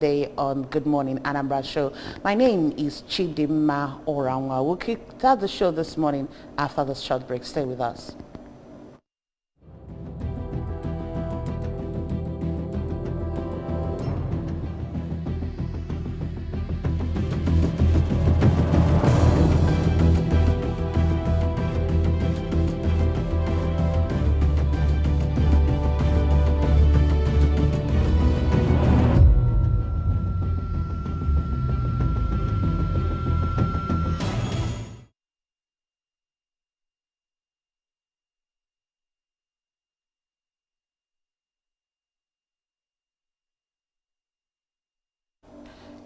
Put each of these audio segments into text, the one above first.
Day on Good Morning Anambra Show. My name is Chidima Oranwa. We'll start the show this morning after this short break. Stay with us.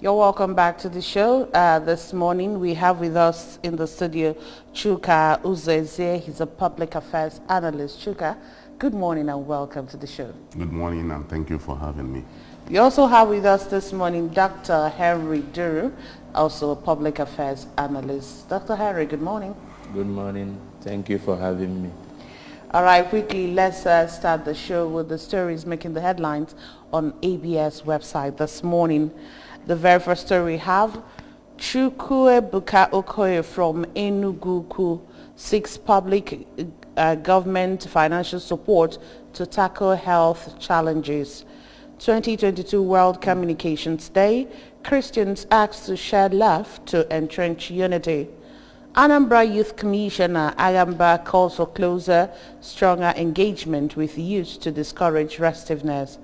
You're welcome back to the show. This morning we have with us in the studio Chuka Uzeze. He's a public affairs analyst. Chuka, good morning and welcome to the show. Good morning and thank you for having me. We also have with us this morning Dr. Henry Duru, also a public affairs analyst. Dr. Henry, good morning. Good morning. Thank you for having me. All right, quickly, let's start the show with the stories making the headlines on ABS website this morning. The very first story we have, Chukwuebuka Okoye from Enugu seeks public government financial support to tackle health challenges. 2022 World Communications Day, Christians asked to share love to entrench unity. Anambra Youth Commissioner Agamba calls for closer, stronger engagement with youth to discourage restiveness.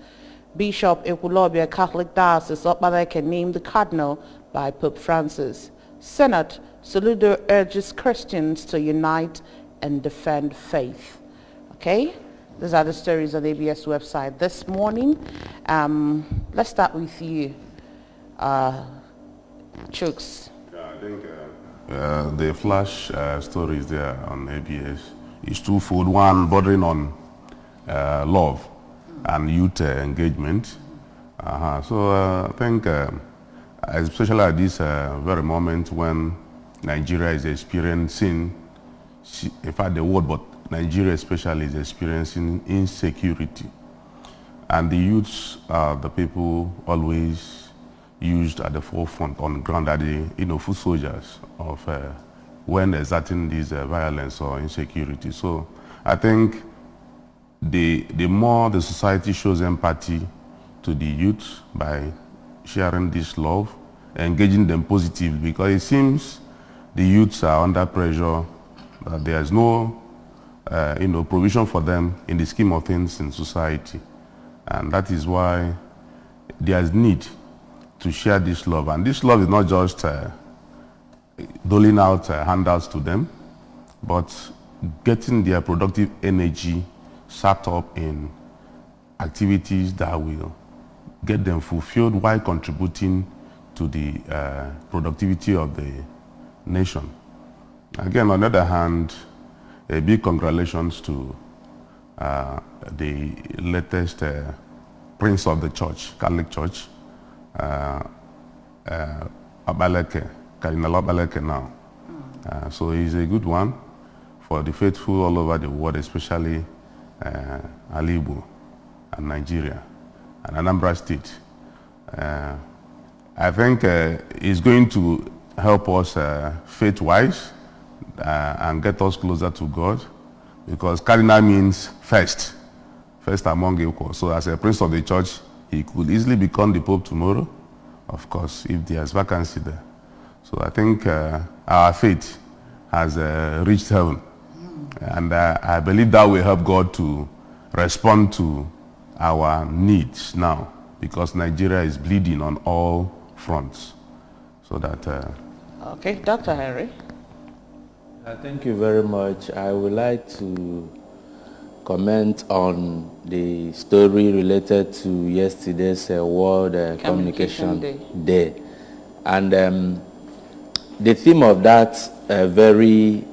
Bishop Ekulobia Catholic Diocese Okpaleke named the Cardinal by Pope Francis. Senate, Soludo urges Christians to unite and defend faith. Okay, these are the stories on the ABS website this morning. Let's start with you, Chooks. I think the flash stories there on ABS is twofold. One, bordering on love and youth engagement. So I think especially at this very moment when Nigeria is experiencing, in fact the world, but Nigeria especially is experiencing insecurity. And the youths are the people always used at the forefront on ground, are the foot soldiers of when exerting this violence or insecurity. So I think the more the society shows empathy to the youth by sharing this love, engaging them positively, because it seems the youths are under pressure, that there is no provision for them in the scheme of things in society. And that is why there is need to share this love. And this love is not just doling out handouts to them, but getting their productive energy sat up in activities that will get them fulfilled while contributing to the productivity of the nation. Again, on the other hand, a big congratulations to the latest Prince of the Church, Catholic Church, Okpaleke, Cardinal Okpaleke now. So he's a good one for the faithful all over the world, especially Alibu and Nigeria and Anambra State. I think it's going to help us faith-wise and get us closer to God, because Cardinal means first among equals. So as a Prince of the Church, he could easily become the Pope tomorrow, of course, if there's vacancy there. So I think our faith has reached heaven. And I believe that will help God to respond to our needs now, because Nigeria is bleeding on all fronts. So that... Okay, Dr. Henry. Thank you very much. I would like to comment on the story related to yesterday's World Communication Day. And the theme of that very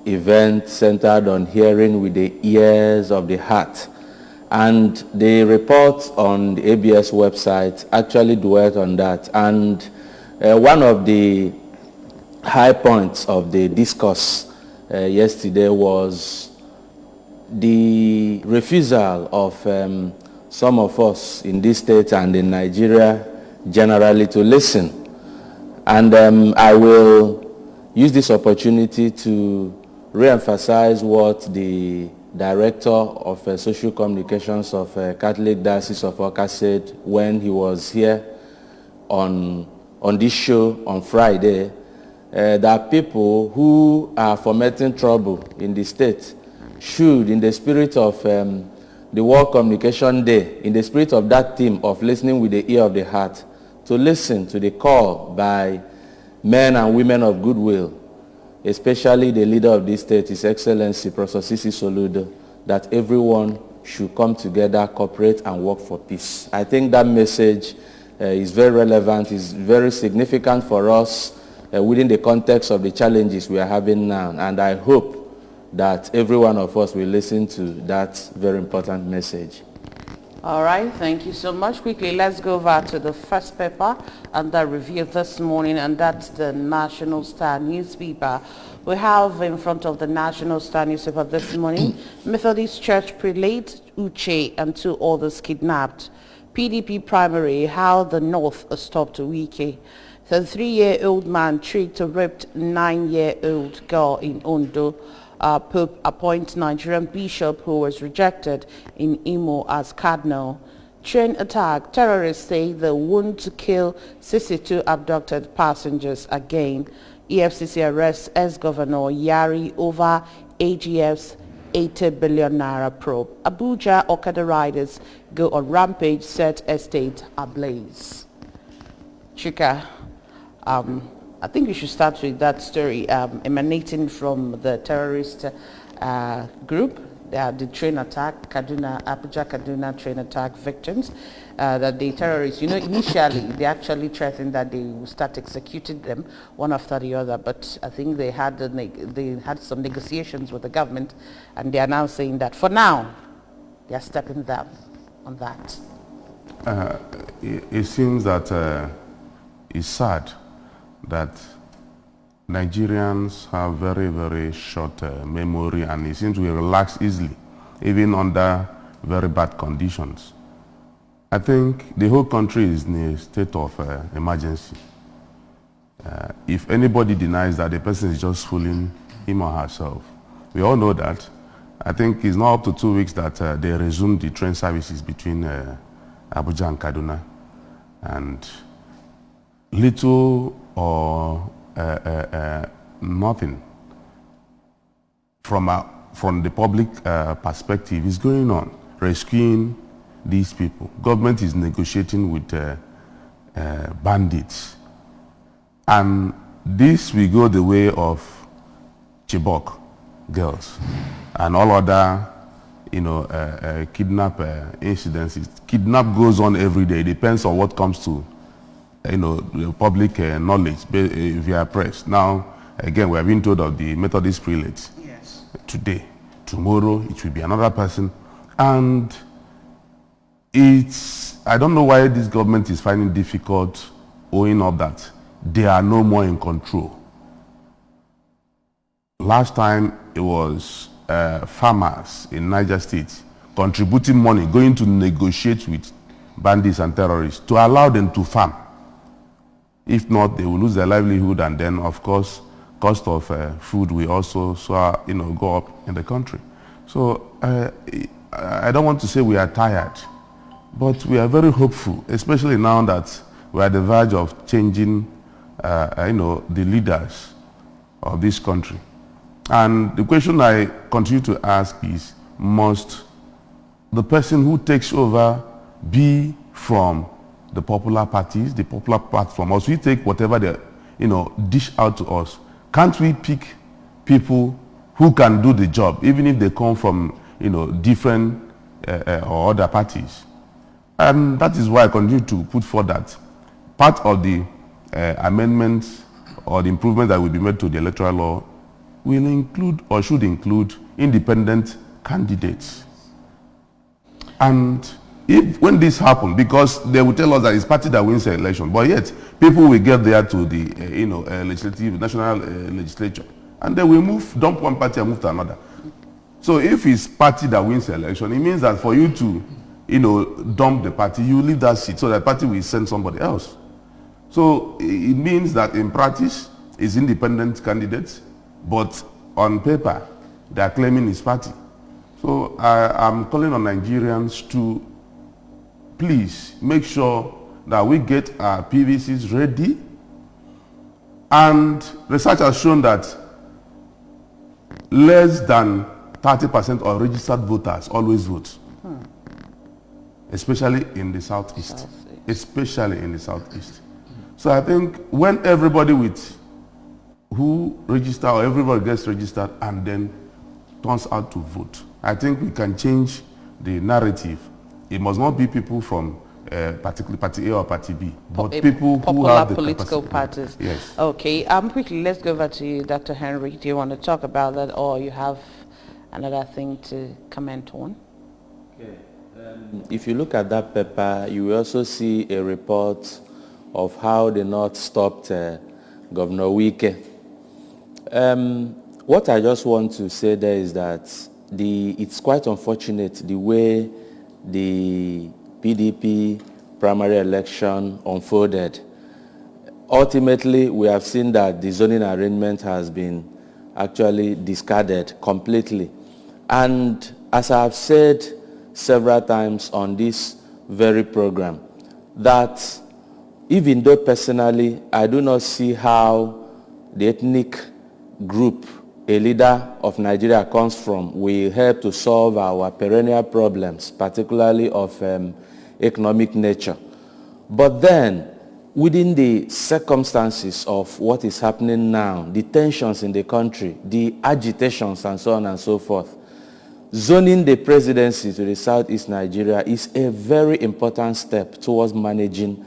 event centered on hearing with the ears of the heart. And the report on the ABS website actually dwelt on that. And one of the high points of the discourse yesterday was the refusal of some of us in this state and in Nigeria generally to listen. And I will use this opportunity to re-emphasize what the Director of Social Communications of Catholic Diocese of Awka said when he was here on this show on Friday, that people who are fomenting trouble in the state should, in the spirit of the World Communication Day, in the spirit of that theme of listening with the ear of the heart, to listen to the call by men and women of goodwill, especially the leader of this state, His Excellency Professor Sisi Soludo, that everyone should come together, cooperate, and work for peace. I think that message is very relevant, is very significant for us within the context of the challenges we are having now, and I hope that every one of us will listen to that very important message. All right, thank you so much. Quickly, let's go over to the first paper and the review this morning, and that's the National Star newspaper. We have in front of the National Star newspaper this morning, Methodist Church prelate Uche and 2 others kidnapped. PDP primary, how the North stopped Wike. The 3-year-old man tricked a raped 9-year-old girl in Ondo. Pope appoints Nigerian bishop who was rejected in Imo as cardinal. Train attack. Terrorists say they want to kill 62 abducted passengers again. EFCC arrests ex-governor Yari over AGF's 80 billion naira probe. Abuja Okada riders go on rampage, set estate ablaze. Chika, I think we should start with that story emanating from the terrorist group, the train attack, Abuja-Kaduna train attack victims, that the terrorists, initially they actually threatened that they will start executing them one after the other, but I think they had some negotiations with the government, and they are now saying that for now, they are stepping down on that. It seems that it's sad that Nigerians have very, very short memory, and it seems we relax easily, even under very bad conditions. I think the whole country is in a state of emergency. If anybody denies that, the person is just fooling him or herself. We all know that. I think it's not up to 2 weeks that they resumed the train services between Abuja and Kaduna. And little or nothing from the public perspective is going on, rescuing these people. Government is negotiating with bandits, and this will go the way of Chibok girls and all other kidnap incidences. Kidnap goes on every day. It depends on what comes to the public knowledge via press. Now, again, we are being told of the Methodist prelates. Yes. Today. Tomorrow, it will be another person. And I don't know why this government is finding difficult owing up that they are no more in control. Last time, it was farmers in Niger State contributing money, going to negotiate with bandits and terrorists to allow them to farm. If not, they will lose their livelihood, and then, of course, cost of food will also go up in the country. So I don't want to say we are tired, but we are very hopeful, especially now that we are at the verge of changing, the leaders of this country. And the question I continue to ask is, must the person who takes over be from the popular parties, the popular platform, or we take whatever they, dish out to us? Can't we pick people who can do the job, even if they come from, different or other parties? And that is why I continue to put forth that part of the amendments or the improvements that will be made to the electoral law will include or should include independent candidates. And when this happens, because they will tell us that it's party that wins the election, but yet people will get there to the national legislature, and they will dump one party and move to another. So if it's party that wins the election, it means that for you to dump the party, you leave that seat so that party will send somebody else. So it means that in practice, it's independent candidates, but on paper, they are claiming his party. So I'm calling on Nigerians to please make sure that we get our PVCs ready. And research has shown that less than 30% of registered voters always vote, especially in the southeast. Especially in the southeast. So I think when everybody who register or everybody gets registered and then turns out to vote, I think we can change the narrative. It must not be people from particularly Party A or Party B, but people who have the political capacity. parties. Yes. Okay. Quickly, let's go over to you, Dr. Henry. Do you want to talk about that, or you have another thing to comment on? Okay. If you look at that paper, you will also see a report of how the North stopped Governor Wike. What I just want to say there is that it's quite unfortunate the way the PDP primary election unfolded. Ultimately, we have seen that the zoning arrangement has been actually discarded completely. And as I have said several times on this very program, that even though personally I do not see how the ethnic group a leader of Nigeria comes from will help to solve our perennial problems, particularly of economic nature. But then, within the circumstances of what is happening now, the tensions in the country, the agitations and so on and so forth, zoning the presidency to the southeast Nigeria is a very important step towards managing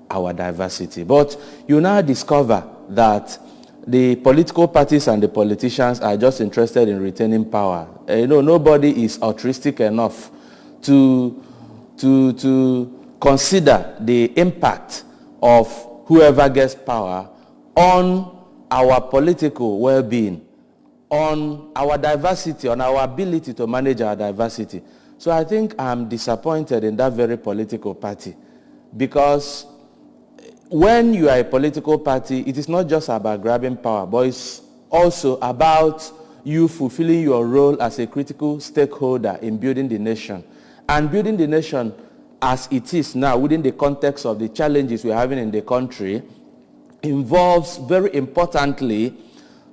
our diversity. But you now discover that the political parties and the politicians are just interested in retaining power. Nobody is altruistic enough to consider the impact of whoever gets power on our political well-being, on our diversity, on our ability to manage our diversity. So I think I'm disappointed in that very political party, because when you are a political party, it is not just about grabbing power, but it's also about you fulfilling your role as a critical stakeholder in building the nation. And building the nation as it is now, within the context of the challenges we're having in the country, involves very importantly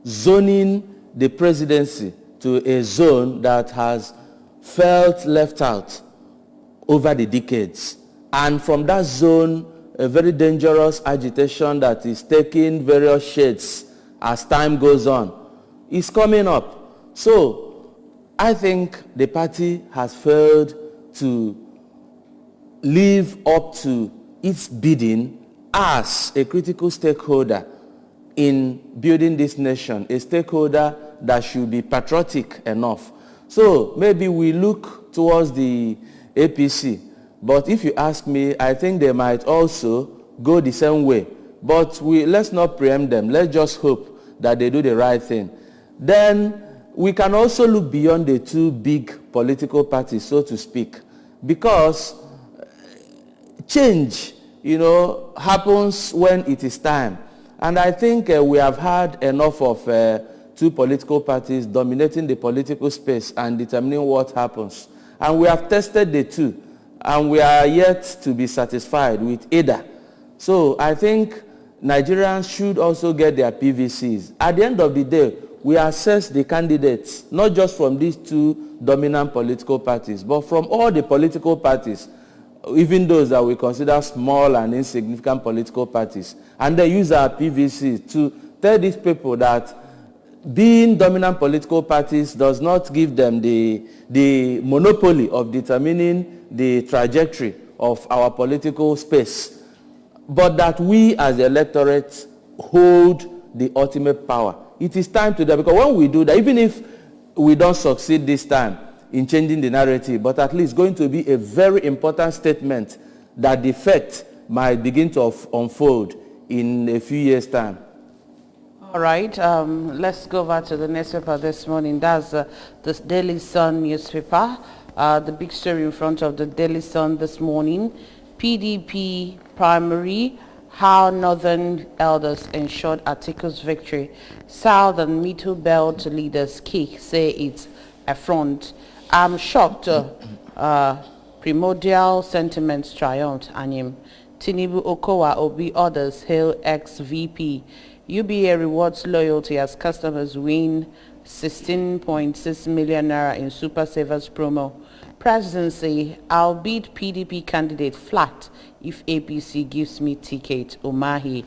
zoning the presidency to a zone that has felt left out over the decades. And from that zone, a very dangerous agitation that is taking various shades as time goes on is coming up. So I think the party has failed to live up to its bidding as a critical stakeholder in building this nation, a stakeholder that should be patriotic enough. So maybe we look towards the APC, but if you ask me, I think they might also go the same way. But let's not preempt them. Let's just hope that they do the right thing. Then we can also look beyond the two big political parties, so to speak, because change, happens when it is time. And I think we have had enough of two political parties dominating the political space and determining what happens. And we have tested the two, and we are yet to be satisfied with either. So I think Nigerians should also get their PVCs. At the end of the day, we assess the candidates, not just from these two dominant political parties, but from all the political parties, even those that we consider small and insignificant political parties. And they use our PVCs to tell these people that being dominant political parties does not give them the monopoly of determining the trajectory of our political space, but that we as the electorate hold the ultimate power. It is time to do that, because when we do that, even if we don't succeed this time in changing the narrative, but at least going to be a very important statement that the effect might begin to unfold in a few years' time. All right, let's go over to the newspaper this morning. That's the Daily Sun newspaper. The big story in front of the Daily Sun this morning. PDP primary, how Northern elders ensured Atiku's victory. South and Middle Belt leaders say it's a front. I'm shocked. Primordial sentiments triumphed. Anyim. Tinubu, Okowa, Obi, others hail ex-VP. UBA rewards loyalty as customers win 16.6 million naira in Super Savers promo. Presidency, I'll beat PDP candidate flat if APC gives me ticket. Umahi.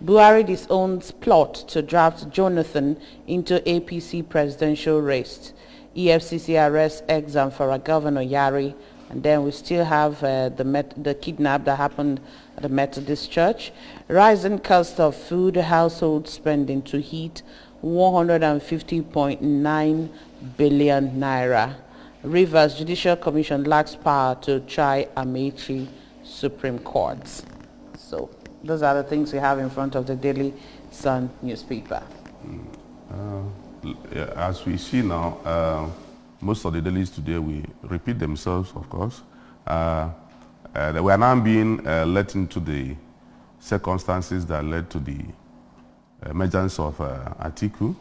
Buhari disowns plot to draft Jonathan into APC presidential race. EFCC arrests ex-Zamfara Governor Yari. And then we still have the kidnap that happened at the Methodist Church. Rising cost of food, household spending to hit 150.9 billion naira. Rivers Judicial Commission lacks power to try Amechi Supreme Court. So those are the things we have in front of the Daily Sun newspaper. As we see now, most of the dailies today will repeat themselves, of course. They were now being let into the circumstances that led to the emergence of Atiku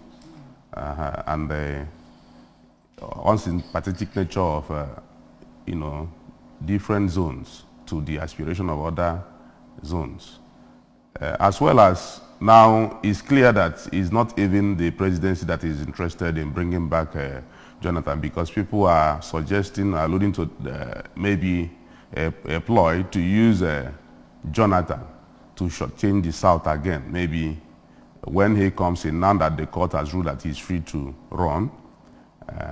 and the unsympathetic nature of, different zones to the aspiration of other zones. As well as now it's clear that it's not even the presidency that is interested in bringing back Jonathan, because people are suggesting, alluding to maybe a ploy to use Jonathan to shortchange the South again. Maybe when he comes in, now that the court has ruled that he's free to run,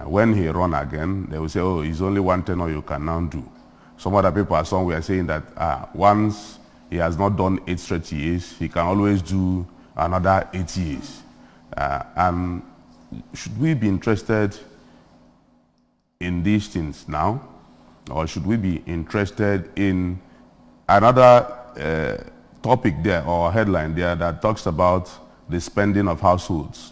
when he run again, they will say, oh, it's only one tenure you can now do. Some other people are somewhere saying that once he has not done 8 straight years, he can always do another 8 years. And should we be interested in these things now, or should we be interested in another topic there or headline there that talks about the spending of households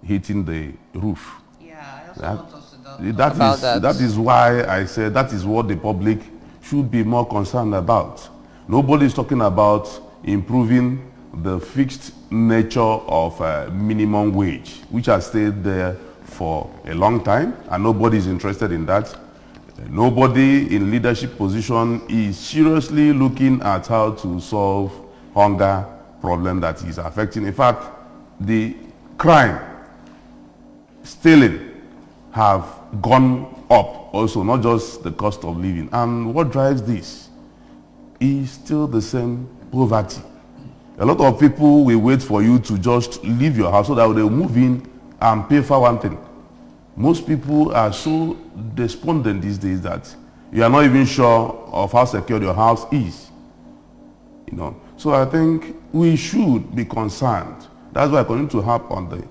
hitting the roof? Yeah, I also want us to talk about that. That is why I said that is what the public should be more concerned about. Nobody is talking about improving the fixed nature of minimum wage, which has stayed there for a long time, and nobody is interested in that. Nobody in leadership position is seriously looking at how to solve hunger problem that is affecting. In fact, the crime, stealing, have gone up also, not just the cost of living. And what drives this is still the same poverty. A lot of people will wait for you to just leave your house so that they'll move in and pay for one thing. Most people are so despondent these days that you are not even sure of how secure your house is. So I think we should be concerned. That's why I continue to harp on the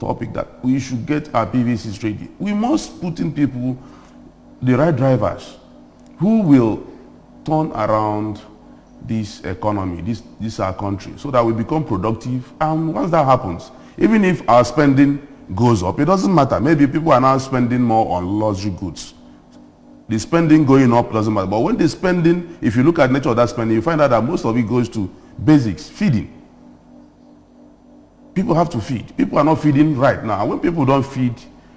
topic that we should get our PVCs ready. We must put in people, the right drivers, who will turn around this economy, this our country, so that we become productive. And once that happens, even if our spending goes up, it doesn't matter. Maybe people are now spending more on luxury goods. The spending going up doesn't matter. But when the spending, if you look at the nature of that spending, you find out that most of it goes to basics, feeding. People have to feed. People are not feeding right now. And when people don't feed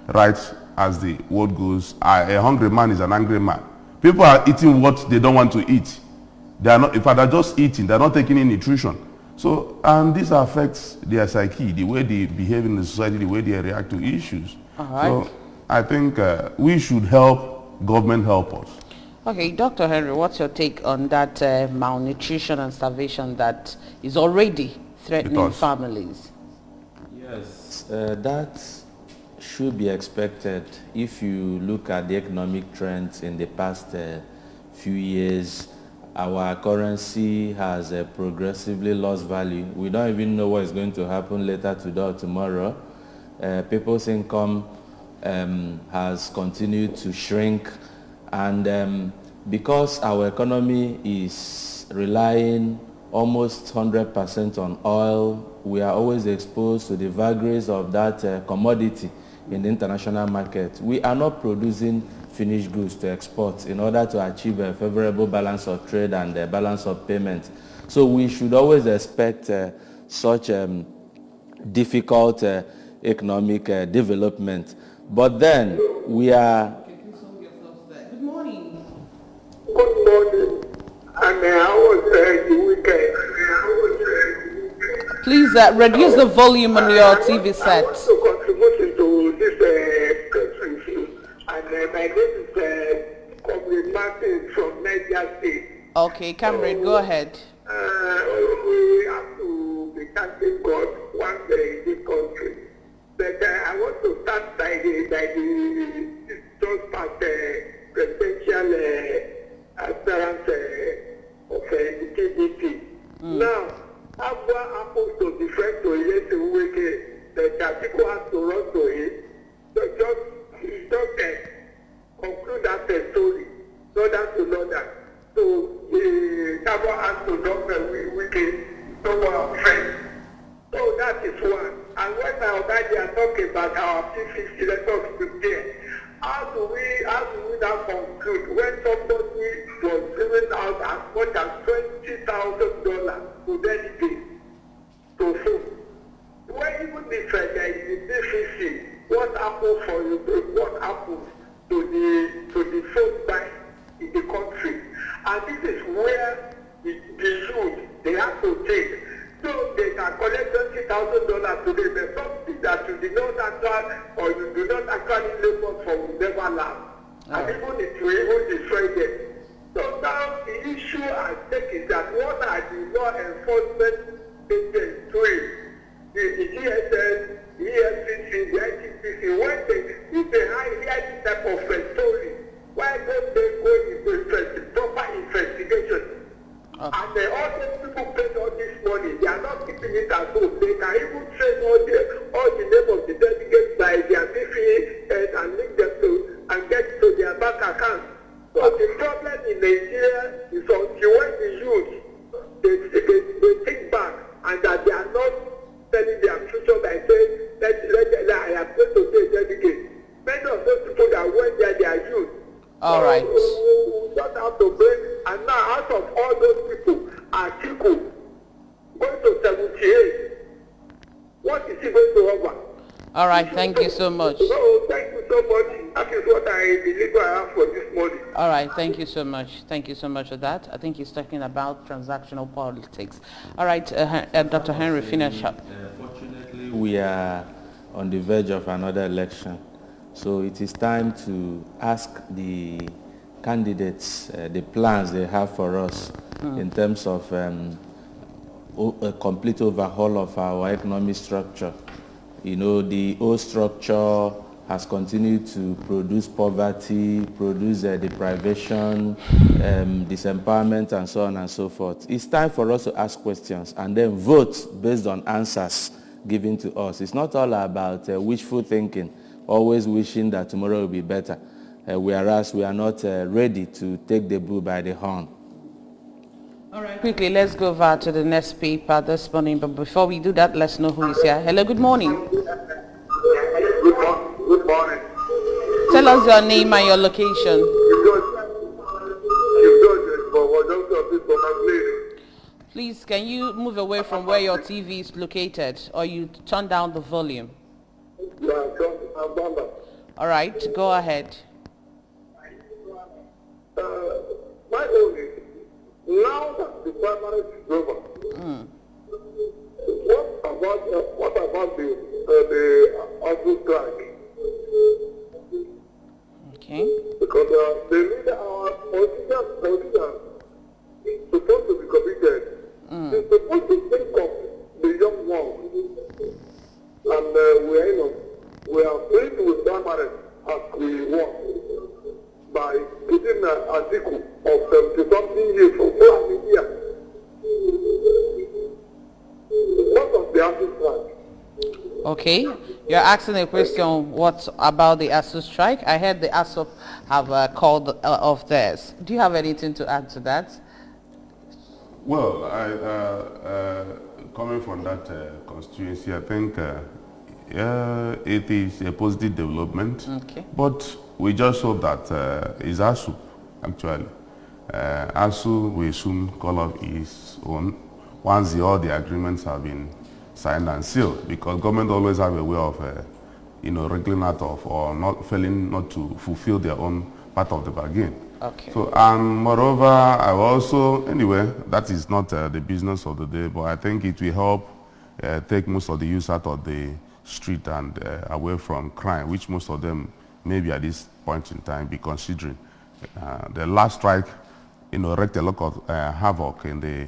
right, as the word goes, a hungry man is an angry man. People are eating what they don't want to eat. They are not, in fact, they're just eating. They're not taking in nutrition. So, and this affects their psyche, the way they behave in the society, the way they react to issues. All right. So, I think we should help government help us. Okay, Dr. Henry, what's your take on that malnutrition and starvation that is already threatening families? Yes, that should be expected. If you look at the economic trends in the past few years, our currency has progressively lost value. We don't even know what is going to happen later today or tomorrow. People's income has continued to shrink, and because our economy is relying almost 100% on oil, we are always exposed to the vagaries of that commodity in the international market. We are not producing finished goods to export in order to achieve a favorable balance of trade and a balance of payment. So we should always expect such difficult economic development. But then we are... Good morning. Good morning. And how was the weekend? Please reduce the volume on your TV set. I want to contribute to this press review. And my name is Comrade Martin from Niger State. Okay, Comrade, go ahead. We have to be thanking God one day in this country. But I want to start by the just past presidential appearance of the TDP. Now, what happens to the friend to Yes Wike that people have to run to him? So just conclude that story, so that's another. So the Tabo has to drop Wike, so our friend. So that is one. And when my Ogaji are talking about our P50, let us prepare. How do we now conclude when somebody was giving out as much as $20,000 to delegates to vote? When even if there is a deficit, what happens for you? What happens to the vote bank in the country? And this is where the youth they have to take. So they can collect $20,000 today, but something that you do not actually or you do not actually labor for will never last. And even it will even destroy them. So now the issue at stake is that what are the law enforcement agents doing? The DSS, the EFCC, the ITPC, if they hear this type of story, why don't they go into proper investigation? And all these people paid all this money, they are not keeping it at home. They can even train all the name of the delegates by their BFE and link them to and get to their bank account. So the problem in Nigeria is until when the youth they think back and that they are not telling their future by saying I am going to be a delegate. Many of those people that went there, they are youth. All right. We don't have to break. And now, out of all those people, Atiku going to 78. What is he going to offer? All right, thank you so much. So, thank you so much. That is what I believe I have for this morning. All right, thank you so much. Thank you so much for that. I think he's talking about transactional politics. All right, Dr. Henry, finish up. Fortunately, we are on the verge of another election. So it is time to ask the candidates the plans they have for us in terms of a complete overhaul of our economic structure. You know, the old structure has continued to produce poverty, produce deprivation, disempowerment, and so on and so forth. It's time for us to ask questions and then vote based on answers given to us. It's not all about wishful thinking, always wishing that tomorrow will be better, whereas we are not ready to take the bull by the horn. All right, quickly, let's go over to the next paper this morning. But before we do that, let's know who is here. Hello, good morning. Good morning. Tell us your name and your location. Please, can you move away from where your TV is located, or you turn down the volume? All right, go ahead. My own is, now that the primary is over, what about the August strike? Okay. Because they need our politicians supposed to be committed. They're supposed to think of the young ones. And we are pleased with primary as we want by getting an article of 70-something years from India. What of the Asu strike? Okay, you're asking a question, what about the ASU strike? I heard the ASU have called off theirs. Do you have anything to add to that? Well, coming from that constituency, I think it is a positive development. Okay. But we just hope that it's ASU, actually. ASU will soon call up his own once all the agreements have been signed and sealed, because government always have a way of, wriggling out of or not failing not to fulfill their own part of the bargain. Okay. So, and moreover, I also, anyway, that is not the business of the day, but I think it will help take most of the youth out of the street and away from crime, which most of them maybe at this point in time be considering. The last strike, wreaked a lot of havoc in the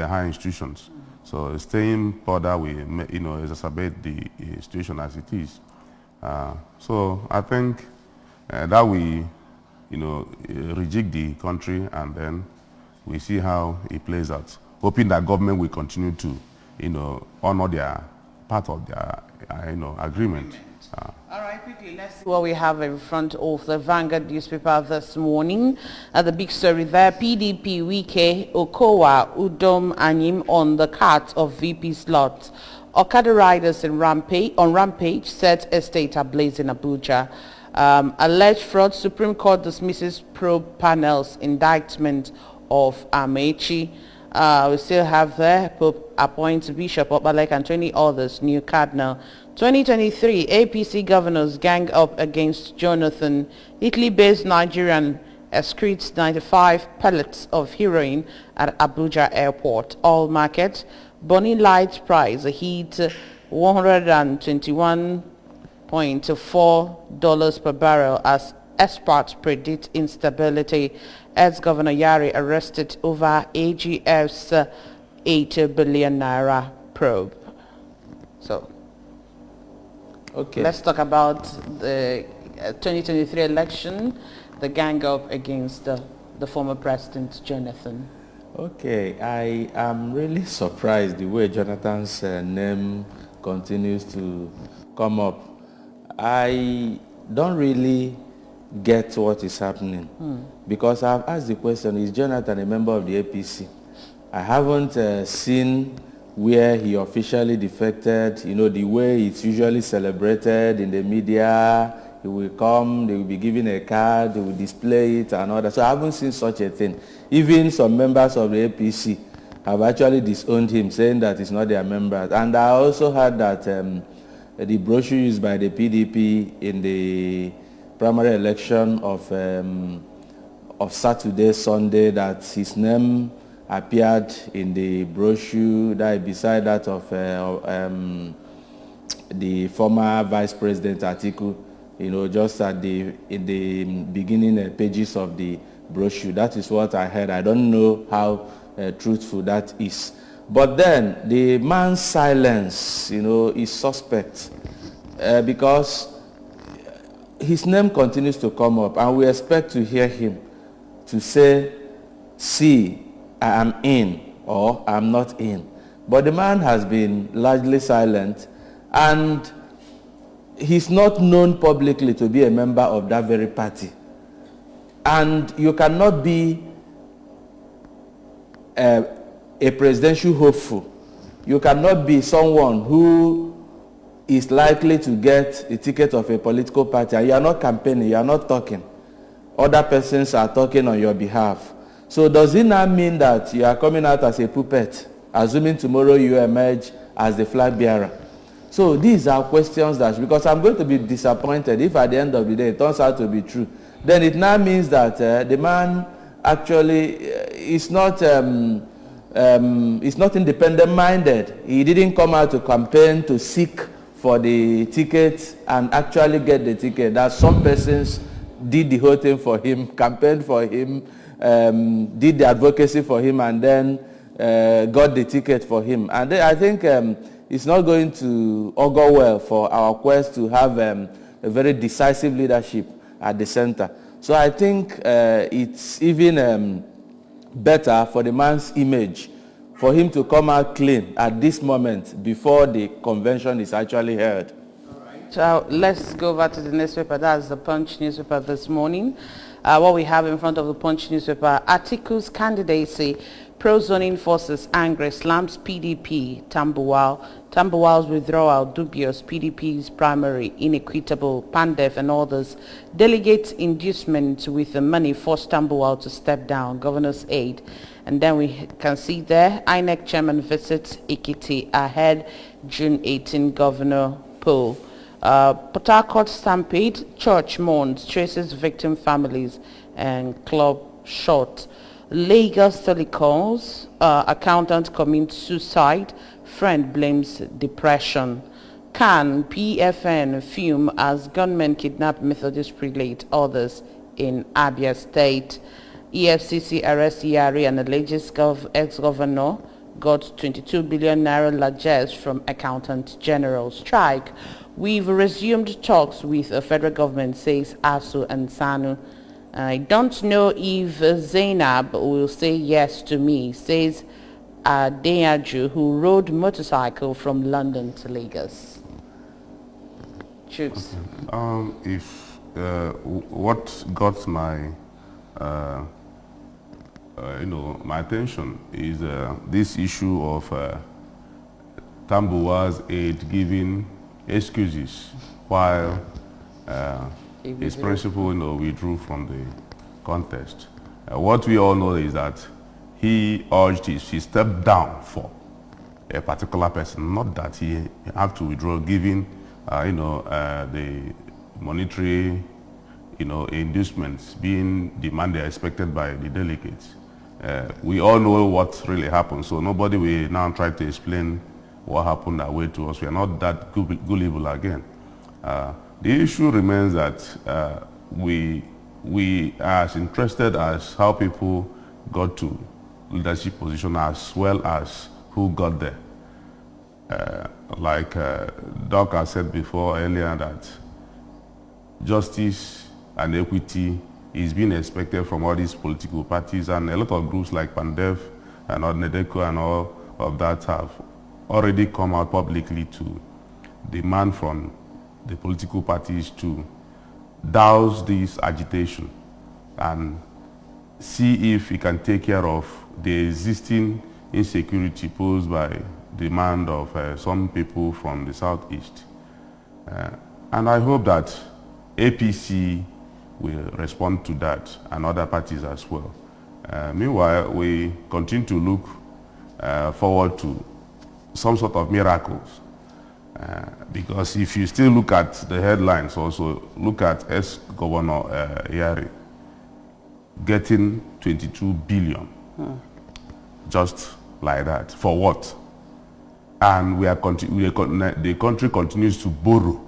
higher institutions. So staying further will, exacerbate the situation as it is. So I think that we, rejig the country, and then we see how it plays out. Hoping that government will continue to, honor their part of their, agreement. All right, quickly, let's see what we have in front of the Vanguard newspaper this morning. The big story there, PDP, Wike, Okowa, Udom, Anyim on the cart of VP slots. Okada riders on rampage set estate ablaze in Abuja. Alleged fraud, Supreme Court dismisses probe panel's indictment of Amechi. We still have there, Pope appoints Bishop Obalek and 20 others, new cardinal. 2023, APC governors gang up against Jonathan. Italy-based Nigerian excretes 95 pellets of heroin at Abuja airport. All market, Bonny Light price hit $121.4 per barrel as experts predict instability. Ex-Governor Yari arrested over AGF's 8 billion naira probe. So, okay, let's talk about the 2023 election, the gang up against the former president, Jonathan. Okay, I am really surprised the way Jonathan's name continues to come up. I don't really get what is happening because I've asked the question, is Jonathan a member of the APC? I haven't seen where he officially defected, the way it's usually celebrated in the media. He will come, they will be given a card, they will display it and all that. So I haven't seen such a thing. Even some members of the APC have actually disowned him, saying that he's not their member. And I also heard that the brochure used by the PDP in the primary election of Saturday, Sunday, that his name appeared in the brochure that beside that of the former Vice President Atiku, just in the beginning pages of the brochure. That is what I heard. I don't know how truthful that is. But then the man's silence, is suspect because his name continues to come up, and we expect to hear him to say, see, I am in, or I am not in. But the man has been largely silent, and he's not known publicly to be a member of that very party. And you cannot be a presidential hopeful. You cannot be someone who is likely to get the ticket of a political party, and you are not campaigning, you are not talking. Other persons are talking on your behalf. So does it now mean that you are coming out as a puppet, assuming tomorrow you emerge as the flag bearer? So these are questions that, because I'm going to be disappointed if at the end of the day it turns out to be true, then it now means that the man actually is not independent-minded. He didn't come out to campaign to seek for the ticket and actually get the ticket. That some persons did the whole thing for him, campaigned for him, did the advocacy for him, and then got the ticket for him. And then I think it's not going to augur well for our quest to have a very decisive leadership at the center. So I think it's even better for the man's image for him to come out clean at this moment before the convention is actually held. So let's go over to the newspaper. That's the Punch newspaper this morning. What we have in front of the Punch newspaper, Atiku's candidacy, Pro-zoning forces angry slams PDP, Tambuwal. Tambuwal's withdrawal dubious, PDP's primary inequitable, Pandef and others. Delegates inducement with the money forced Tambuwal to step down, governor's aid. And then we can see there, INEC chairman visits Ekiti ahead June 18 governor poll. Port Harcourt stampede, church mourns, traces victim families and club shot. Lagos telecoms, accountant commits suicide, friend blames depression. Can PFN fume as gunmen kidnap Methodist prelate, others in Abia State. EFCC arrests Yari and alleges ex-governor got 22 billion naira largesse from accountant general. Strike. We've resumed talks with the federal government, says ASU and SANU. I don't know if Zainab will say yes to me, says Adeaju, who rode motorcycle from London to Lagos. Choose. What got my my attention is this issue of Tambuwal's aide giving excuses while his principal withdrew from the contest. What we all know is that he stepped down for a particular person, not that he had to withdraw, given the monetary inducements being demanded, expected by the delegates. We all know what really happened, so nobody will now try to explain what happened that way to us. We are not that gullible again. The issue remains that we are as interested as how people got to leadership position as well as who got there. Like Doc has said before earlier, that justice and equity is being expected from all these political parties, and a lot of groups like Pandef and NEDECO and all of that have already come out publicly to demand from the political parties to douse this agitation and see if we can take care of the existing insecurity posed by demand of some people from the southeast. And I hope that APC will respond to that and other parties as well. Meanwhile, we continue to look forward to some sort of miracles. Because if you still look at the headlines, also look at ex-Governor Yari getting 22 billion, just like that. For what? And the country continues to borrow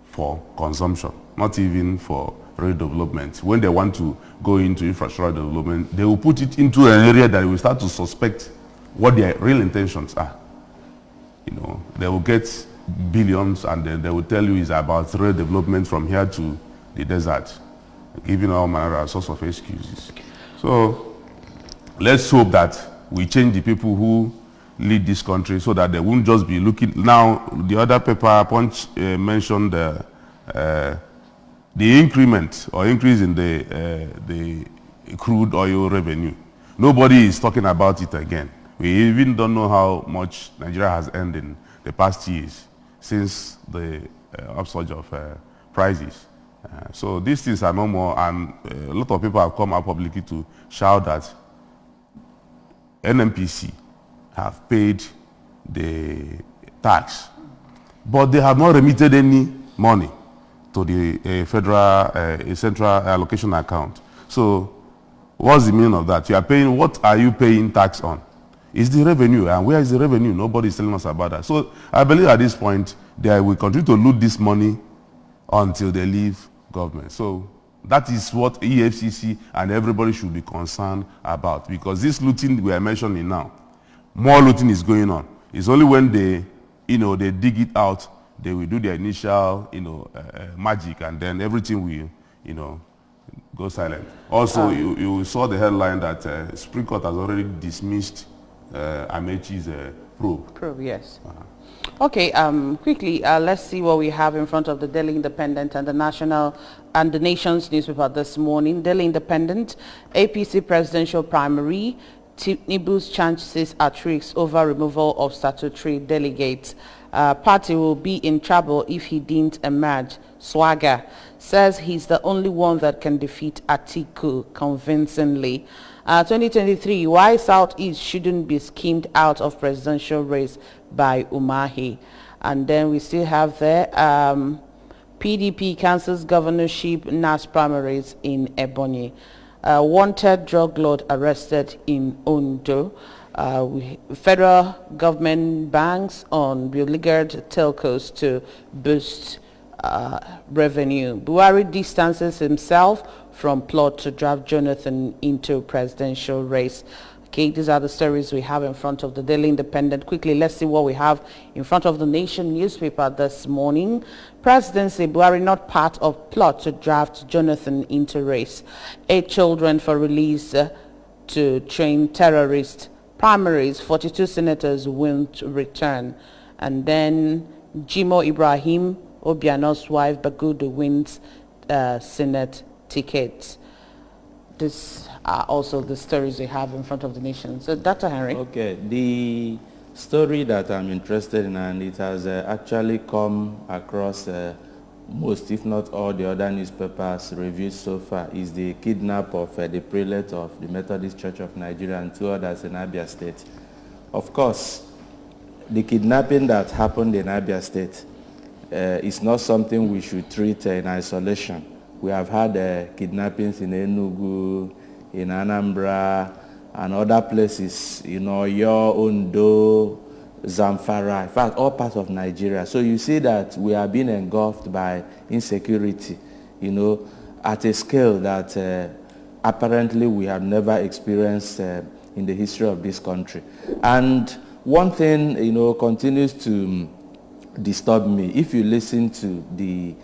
for consumption, not even for real development. When they want to go into infrastructure development, they will put it into an area that will start to suspect what their real intentions are. They will get billions and then they will tell you it's about real development from here to the desert, giving all manner of sorts of excuses. So let's hope that we change the people who lead this country so that they won't just be looking. Now, the other paper, Punch, mentioned the increment or increase in the crude oil revenue. Nobody is talking about it again. We even don't know how much Nigeria has earned in the past years since the upsurge of prices. So these things are no more, and a lot of people have come out publicly to shout that NNPC have paid the tax, but they have not remitted any money to the federal central allocation account. So what's the meaning of that? You are paying, what are you paying tax on? It's the revenue, and where is the revenue? Nobody is telling us about that. So I believe at this point they will continue to loot this money until they leave government. So that is what EFCC and everybody should be concerned about, because this looting we are mentioning now, more looting is going on. It's only when they, they dig it out, they will do their initial, magic, and then everything will, go silent. Also, you saw the headline that Supreme Court has already dismissed Amechi's probe. Yes. Okay, quickly, let's see what we have in front of the Daily Independent and the Nation's newspaper this morning. Daily Independent, APC presidential primary, Tinubu's chances at risk over removal of statutory delegates. Party will be in trouble if he didn't emerge. Swagger says he's the only one that can defeat Atiku convincingly. 2023, why Southeast shouldn't be schemed out of presidential race by Umahi. And then we still have there PDP cancels governorship NAS primaries in Ebonyi. Wanted drug lord arrested in Ondo. Federal government banks on beleaguered telcos to boost revenue. Buhari distances himself from plot to draft Jonathan into presidential race. Okay, these are the stories we have in front of the Daily Independent. Quickly, let's see what we have in front of the Nation newspaper this morning. Presidency, Buhari not part of plot to draft Jonathan into race. 8 children for release to train terrorists. Primaries, 42 senators won't return. And then Jimo Ibrahim, Obiano's wife, Bagudu wins Senate ticket. These are also the stories we have in front of the Nation. So, Dr. Henry. Okay, the story that I'm interested in, and it has actually come across most, if not all, the other newspapers reviewed so far, is the kidnap of the prelate of the Methodist Church of Nigeria and 2 others in Abia State. Of course, the kidnapping that happened in Abia State is not something we should treat in isolation. We have had kidnappings in Enugu, in Anambra, and other places, Oyo, Ondo, Zamfara, in fact, all parts of Nigeria. So you see that we are being engulfed by insecurity, at a scale that apparently we have never experienced in the history of this country. And one thing, continues to disturb me. If you listen to the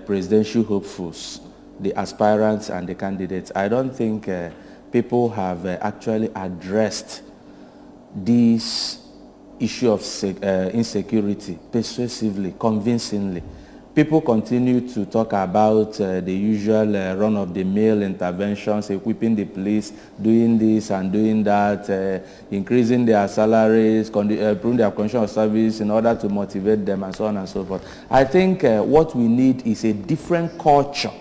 presidential hopefuls, the aspirants and the candidates, I don't think people have actually addressed this issue of insecurity persuasively, convincingly. People continue to talk about the usual run-of-the-mill interventions, equipping the police, doing this and doing that, increasing their salaries, improving their condition of service in order to motivate them, and so on and so forth. I think what we need is a different culture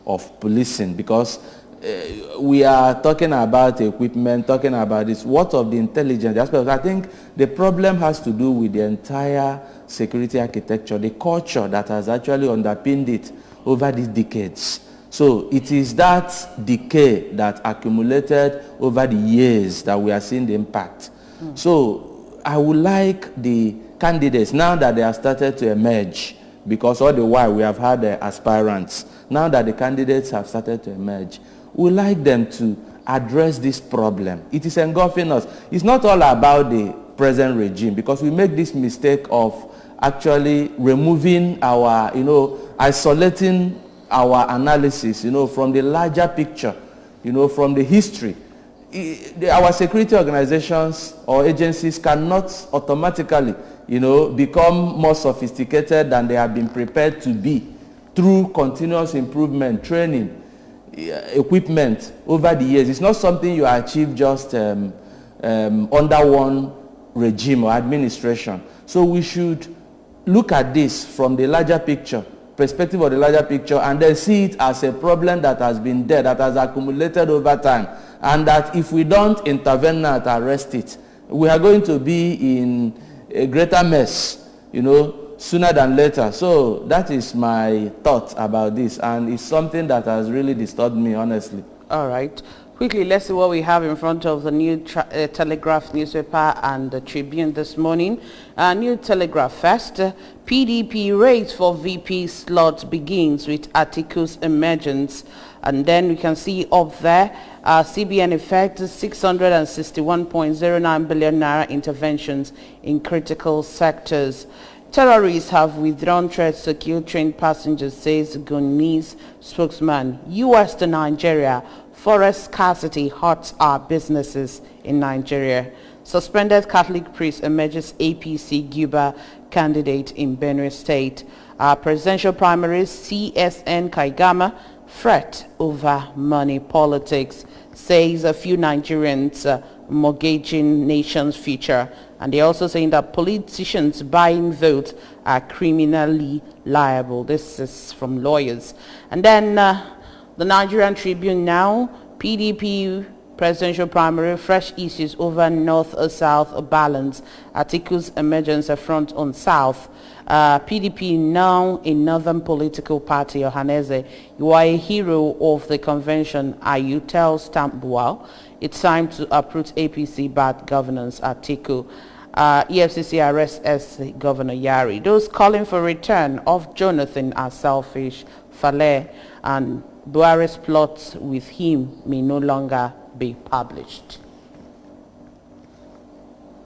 of policing, because we are talking about equipment, talking about this. What of the intelligence aspect? I think the problem has to do with the entire security architecture, the culture that has actually underpinned it over these decades. So it is that decay that accumulated over the years that we are seeing the impact. So I would like the candidates, now that they have started to emerge, because all the while we have had aspirants, now that the candidates have started to emerge, we like them to address this problem. It is engulfing us. It's not all about the present regime, because we make this mistake of actually removing our, isolating our analysis, from the larger picture, from the history. Our security organizations or agencies cannot automatically, become more sophisticated than they have been prepared to be through continuous improvement, training, equipment over the years. It's not something you achieve just under one regime or administration. So we should look at this from the larger picture, perspective of the larger picture, and then see it as a problem that has been there, that has accumulated over time, and that if we don't intervene now to arrest it, we are going to be in a greater mess, sooner than later. So that is my thought about this, and it's something that has really disturbed me, honestly. All right. Quickly, let's see what we have in front of the New Telegraph newspaper and the Tribune this morning. New Telegraph first. PDP race for VP slot begins with Atiku's emergence. And then we can see up there, CBN effect 661.09 billion naira interventions in critical sectors. Terrorists have withdrawn threats to kill trained passengers, says Gunnis spokesman. U.S. to Nigeria. Forest scarcity hurts our businesses in Nigeria. Suspended Catholic priest emerges APC Guba candidate in Benue State. Presidential primaries, CSN Kaigama fret over money politics, says a few Nigerians mortgaging nation's future. And they're also saying that politicians buying votes are criminally liable. This is from lawyers. And then the Nigerian Tribune now, PDP presidential primary, fresh issues over north or south balance. Atiku's emergence front on south. PDP now a northern political party. Ohaneze, you are a hero of the convention. You tell Stambual it's time to uproot APC bad governance. Atiku. EFCC arrests Governor Yari. Those calling for return of Jonathan are selfish. Fale and Buhari's plots with him may no longer be published.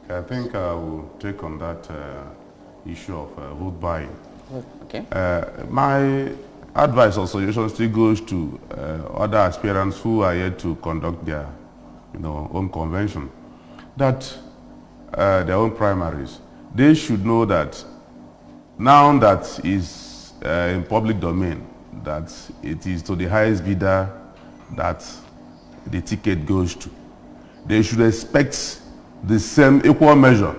I think I will take on that issue of vote buying. Okay. My advice or suggestion still goes to other aspirants who are yet to conduct their own convention, that their own primaries. They should know that now that is in public domain, that it is to the highest bidder that the ticket goes to. They should expect the same equal measure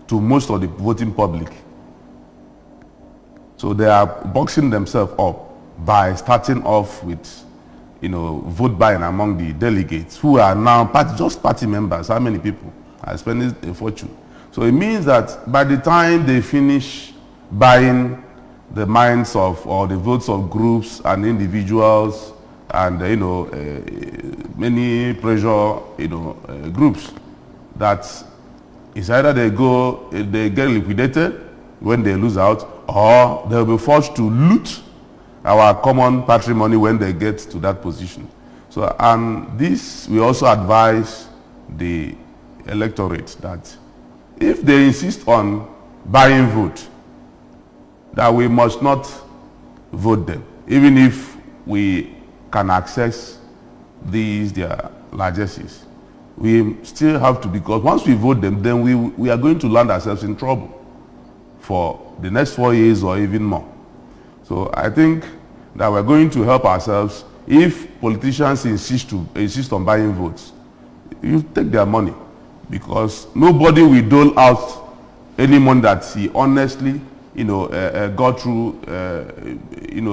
to most of the voting public. So they are boxing themselves up by starting off with, vote buying among the delegates who are now just party members. How many people are spending a fortune? So it means that by the time they finish buying the minds of or the votes of groups and individuals and many pressure groups, that it's either they get liquidated when they lose out, or they'll be forced to loot our common patrimony when they get to that position. So, and this we also advise the electorate that if they insist on buying vote, that we must not vote them, even if we can access their largesses. We still have to, because once we vote them, then we are going to land ourselves in trouble for the next 4 years or even more. So I think that we're going to help ourselves if politicians insist on buying votes. You take their money, because nobody will dole out any money that he honestly got through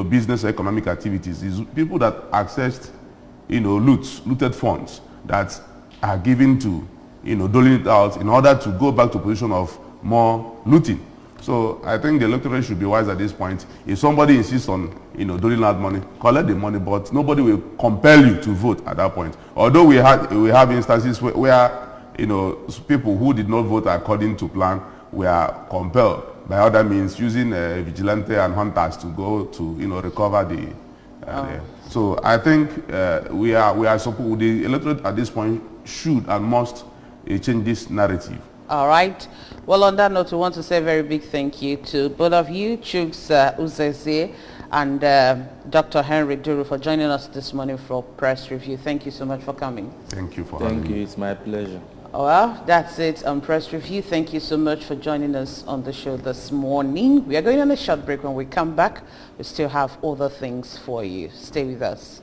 business or economic activities. It's people that accessed looted funds that are given to doling it out in order to go back to a position of more looting. So I think the electorate should be wise at this point. If somebody insists on doling out money, collect the money, but nobody will compel you to vote at that point. Although we have instances where people who did not vote according to plan were compelled by other means, using vigilante and hunters to go to recover the. So I think we are supposed, the electorate at this point should and must change this narrative. All right. Well, on that note, we want to say a very big thank you to both of you, Chuks Uzeze and Dr. Henry Duru, for joining us this morning for Press Review. Thank you so much for coming. Thank you for having me. Thank you. It's my pleasure. Well, that's it on Press Review. Thank you so much for joining us on the show this morning. We are going on a short break. When we come back, we still have other things for you. Stay with us.